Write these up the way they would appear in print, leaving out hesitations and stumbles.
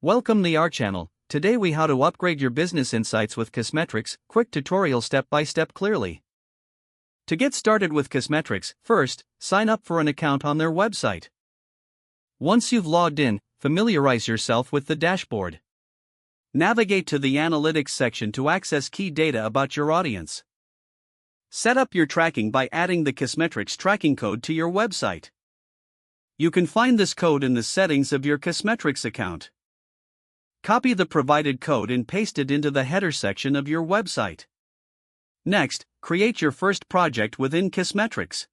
Welcome to our channel. Today we how to upgrade your business insights with Kissmetrics, quick tutorial step by step clearly. To get started with Kissmetrics, first, sign up for an account on their website. Once you've logged in, familiarize yourself with the dashboard. Navigate to the Analytics section to access key data about your audience. Set up your tracking by adding the Kissmetrics tracking code to your website. You can find this code in the settings of your Kissmetrics account. Copy the provided code and paste it into the header section of your website. Next, create your first project within Kissmetrics.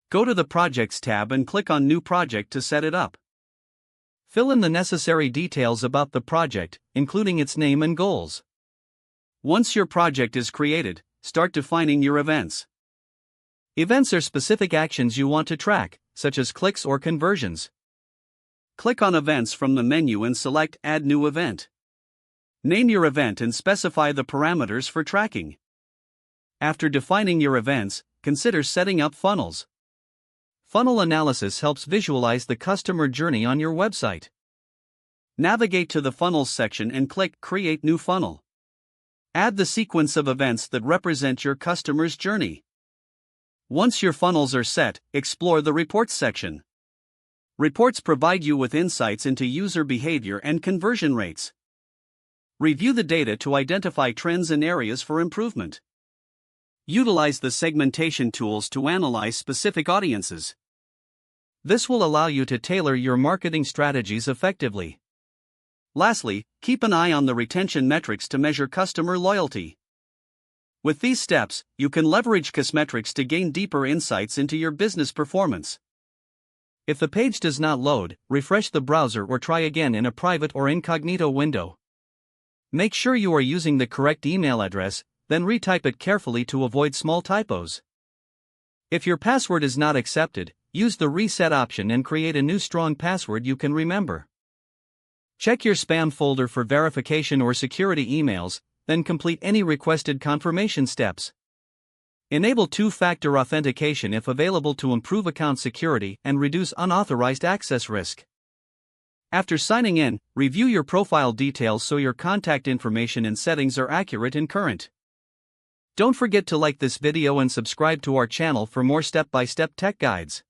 Go to the Projects tab and click on New Project to set it up. Fill in the necessary details about the project, including its name and goals. Once your project is created, start defining your events. Events are specific actions you want to track, such as clicks or conversions. Click on Events from the menu and select Add New Event. Name your event and specify the parameters for tracking. After defining your events, consider setting up funnels. Funnel analysis helps visualize the customer journey on your website. Navigate to the Funnels section and click Create New Funnel. Add the sequence of events that represent your customer's journey. Once your funnels are set, explore the Reports section. Reports provide you with insights into user behavior and conversion rates. Review the data to identify trends and areas for improvement. Utilize the segmentation tools to analyze specific audiences. This will allow you to tailor your marketing strategies effectively. Lastly, keep an eye on the retention metrics to measure customer loyalty. With these steps, you can leverage Kissmetrics to gain deeper insights into your business performance. If the page does not load, refresh the browser or try again in a private or incognito window. Make sure you are using the correct email address, then retype it carefully to avoid small typos. If your password is not accepted, use the reset option and create a new strong password you can remember. Check your spam folder for verification or security emails, then complete any requested confirmation steps. Enable two-factor authentication if available to improve account security and reduce unauthorized access risk. After signing in, review your profile details so your contact information and settings are accurate and current. Don't forget to like this video and subscribe to our channel for more step-by-step tech guides.